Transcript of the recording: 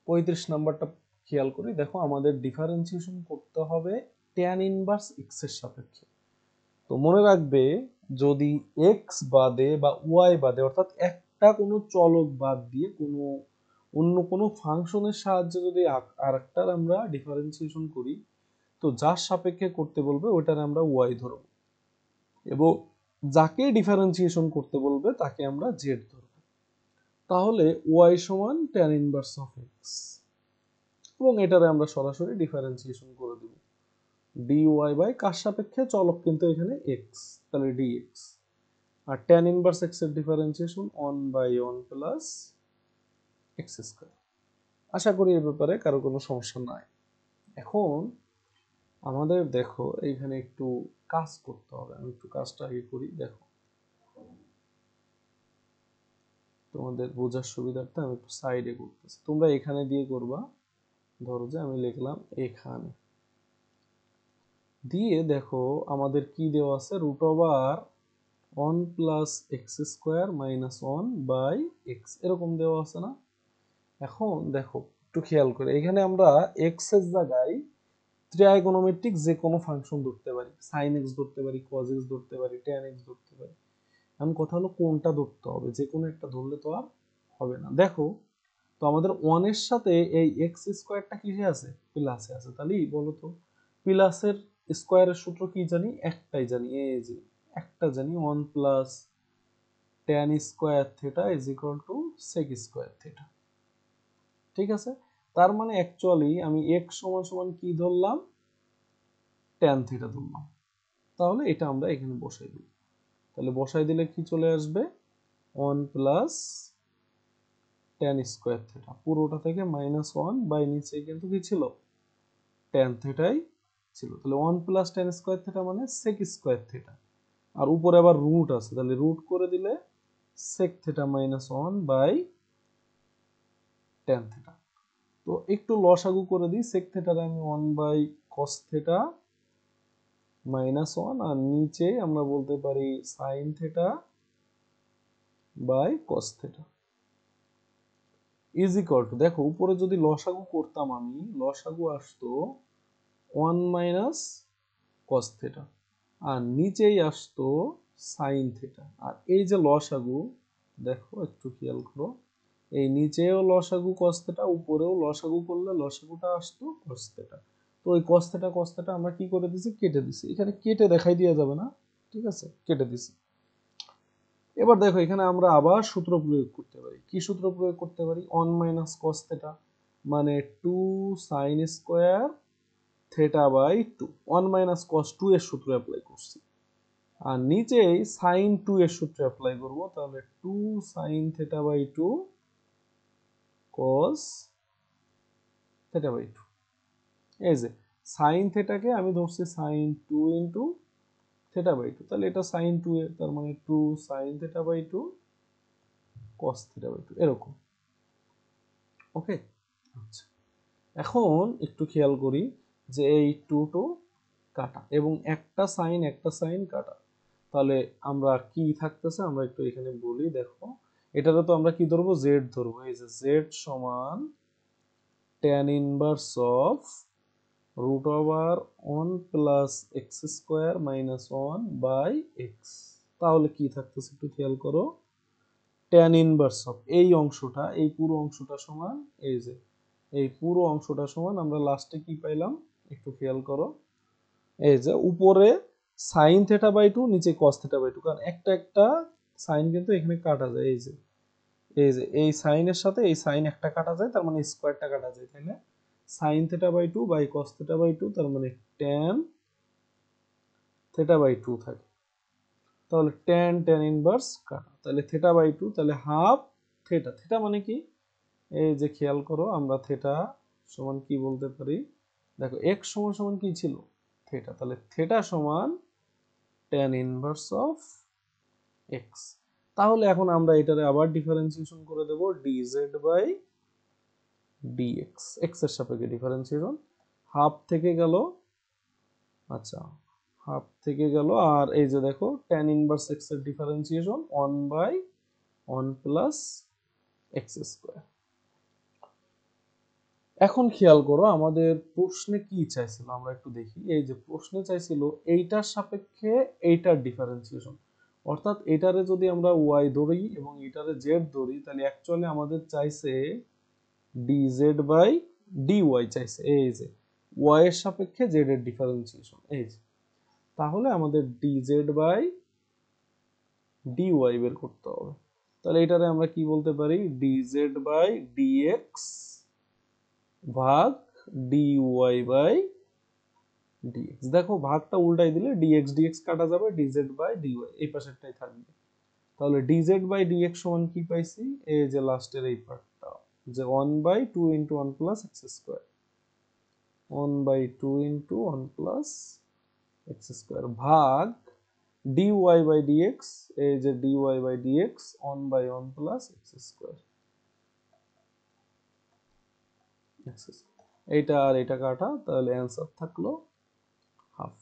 35 নাম্বারটা খেয়াল করি, দেখো আমাদের ডিফারেন্সিয়েশন করতে হবে tan ইনভার্স x এর সাপেক্ষে। তো মনে রাখবে যদি x বাদে বা y বাদে অর্থাৎ একটা কোনো চলক বাদ দিয়ে কোনো অন্য কোনো ফাংশনের সাহায্যে যদি আরেকটার আমরা ডিফারেন্সিয়েশন করি, তো যার সাপেক্ষে করতে বলবে ওটার আমরা y ধরব, এবং যাকে ডিফারেন্সিয়েশন করতে বলবে তাকে আমরা z ধরব। তাহলে y সমান tan ইনভার্স অফ x, এবং এটারে আমরা সরাসরি ডিফারেন্সিয়েশন করে দেব dy বাই কার সাপেক্ষে, চলক কিন্তু এখানে x, তাহলে dx। আর tan ইনভার্স x এর ডিফারেন্সিয়েশন 1/1 প্লাস x স্কয়ার। আশা করি এই ব্যাপারে কারো কোনো সমস্যা নাই। এখন আমাদের দেখো এইখানে একটু কাজ করতে হবে, আমি একটু কাজটা আগে করি। দেখো তোমাদের বোঝার সুবিধার্থে আমি একটু সাইডে করতেছি, তোমরা এখানে দিয়ে করবা। ধরো যে আমি লিখলাম এখানে দিয়ে, দেখো আমাদের কি দেওয়া আছে, root over 1 plus x square minus 1 by x, এরকম দেওয়া আছে না? এখন দেখো একটু খেয়াল করে, এখানে আমরা এক্স এর জায়গায় ট্রাইগোনোমেট্রিক যে কোনো ফাংশন ধরতে পারি, সাইন এক্স ধরতে পারি, কজ এক্স ধরতে পারি, ট্যান এক্স ধরতে পারি। এখন কথা হলো কোনটা ধরতে হবে, যে কোনো একটা ধরলে তো আর হবে না। দেখো তো আমাদের 1 এর সাথে এই এক্স স্কোয়ারটা কিসে আছে, প্লাসে আছে, তাহলে বলো তো প্লাসের স্কোয়ারের সূত্র কি জানি, একটাই জানি, এই যে একটা জানি, 1 plus tan square theta is equal to sec square theta. ঠিক আছে, তার মানে অ্যাকচুয়ালি আমি x সমান সমান কি ধরলাম, ট্যান থিটা ধরলাম। তাহলে এটা আমরা এখানে বসাই দিই, তাহলে বসাই দিলে কি চলে আসবে, 1 প্লাস ট্যান স্কোয়ার থিটা, পুরোটা থেকে মাইনাস 1 বাই নিচে কিন্তু কি ছিল, ট্যান থিটাই ছিল। তাহলে 1 প্লাস ট্যান স্কোয়ার থিটা মানে সেক স্কোয়ার থিটা, আর উপরে আবার রুট আছে, তাহলে রুট করে দিলে sec theta minus 1 by tan theta. তো একটু লসাগু করে দিই, সেক থিটার আমি 1 বাই কস থিটা মাইনাস 1, আর নিচে আমরা বলতে পারি sine theta by cos theta is equal to, দেখো উপরে যদি লসাগু করতাম আমি, লসাগু আসতো 1 মাইনাস কস থিটা, আর নিচেই আসতো সাইন থিটা। আর এই যে লসাগু, দেখো একটু খেয়াল করো, এই নিচেও লসাগু কস থিটা, উপরেও লসাগু করলে লসাগুটা আসতো কস থিটা। তো ওই কস থিটা আমরা কি করে দিছি, কেটে দিছি, এখানে কেটে দেখাই দেওয়া যাবে না, ঠিক আছে, কেটে দিছি। এবার দেখো এখানে আমরা আবার সূত্র প্রয়োগ করতে পারি, কি সূত্র প্রয়োগ করতে পারি, 1 মাইনাস কস থিটা মানে 2 sine square theta by 2, 1 minus cos 2 এর সূত্র অ্যাপ্লাই করছি, আর নিচেই সাইন 2 এর সূত্র অ্যাপ্লাই করব, তাহলে 2 sine theta by 2 cos theta by 2। এই যে সাইন থিটাকে আমি ধরছি সাইন 2 ইনটু থিটা বাই 2, তাহলে এটা সাইন 2 এর, তার মানে 2 sine theta by 2 cos theta by 2, এরকম। ওকে, আচ্ছা এখন একটু খেয়াল করি যে এই 2 টু কাটা এবং একটা সাইন কাটা, তাহলে আমরা কি থাকতেছে, আমরা একটু এখানে বলি। দেখো এটারও তো আমরা কি ধরবো, জেড ধরবো, এই যে জেড সমান tan inverse of root over 1 plus x square minus 1 by x. তাহলে কি থাকতেছে একটু খেয়াল করো, tan ইনভার্স অফ এই অংশটা, এই পুরো অংশটা সমান, এই যে এই পুরো অংশটা সমান, আমরা লাস্টে কি পাইলাম একটু খেয়াল করো, এই যে উপরে সাইন থিটা বাই 2, নিচে কস থিটা বাই 2, কারণ একটা একটা সাইন কিন্তু এখানে কাটা যায়, এই যে এই সাইনের সাথে এই সাইন একটা কাটা যায়, তার মানে স্কোয়ারটা কাটা যায়, তাই না, sine theta by 2 by cos theta by 2, তার মানে tan থিটা বাই 2 থাকে। তাহলে tan ইনভার্স কাটা, তাহলে থিটা বাই 2, তাহলে হাফ থিটা, থিটা মানে কি, এই যে খেয়াল করো আমরা থিটা সমান কি বলতে পারি, দেখো x সমান সমান কি ছিল, থিটা, তাহলে থিটা সমান tan ইনভার্স অফ x। তাহলে এখন আমরা এটারে আবার ডিফারেন্সিয়েশন করে দেব dz বাই dx, x এর সাপেক্ষে ডিফারেন্সিয়েশন, হাফ থেকে গেল, আচ্ছা হাফ থেকে গেল, আর এই যে দেখো tan ইনভার্স x এর differentiation 1 by 1 plus x square. এখন খেয়াল করো আমাদের প্রশ্নে কি চাইছিল, আমরা একটু দেখি। এই যে প্রশ্নে চাইছিল এইটার সাপেক্ষে এইটার ডিফারেন্সিয়েশন, অর্থাৎ এটারে যদি আমরা ওয়াই ধরি এবং এটারে জেড ধরি, তাহলে অ্যাকচুয়ালি আমাদের চাইছে ডিজেড বাই ডিওয়াই চাইছে। এই যে ওয়াই এর সাপেক্ষে জেড এর ডিফারেন্সিয়েশন, এই যে তাহলে আমাদের ডিজেড বাই ডিওয়াই বের করতে হবে। তাহলে এটারে আমরা কি বলতে পারি, ডিজেড বাই ডিএক্স ভাগ ডিওয়াই বাই ডিএক্স। দেখো ভাগটা উল্টাই দিলে ডিএক্স ডিএক্স কাটা যাবে, ডিজেড বাই ডিওয়াই এই পাশেরটাই থাকবে। তাহলে ডিজেড বাই ডিএক্স সমান কি পাইছি, এই যে লাস্টের এই পার্টটা, যে 1/2 into 1 plus x square, 1/2 into 1 plus x square ভাগ dy বাই dx, এই যে dy by dx 1/1 plus x square. এইটা আর এটা কাটা, তাহলে অ্যান্সার থাকলো হাফ।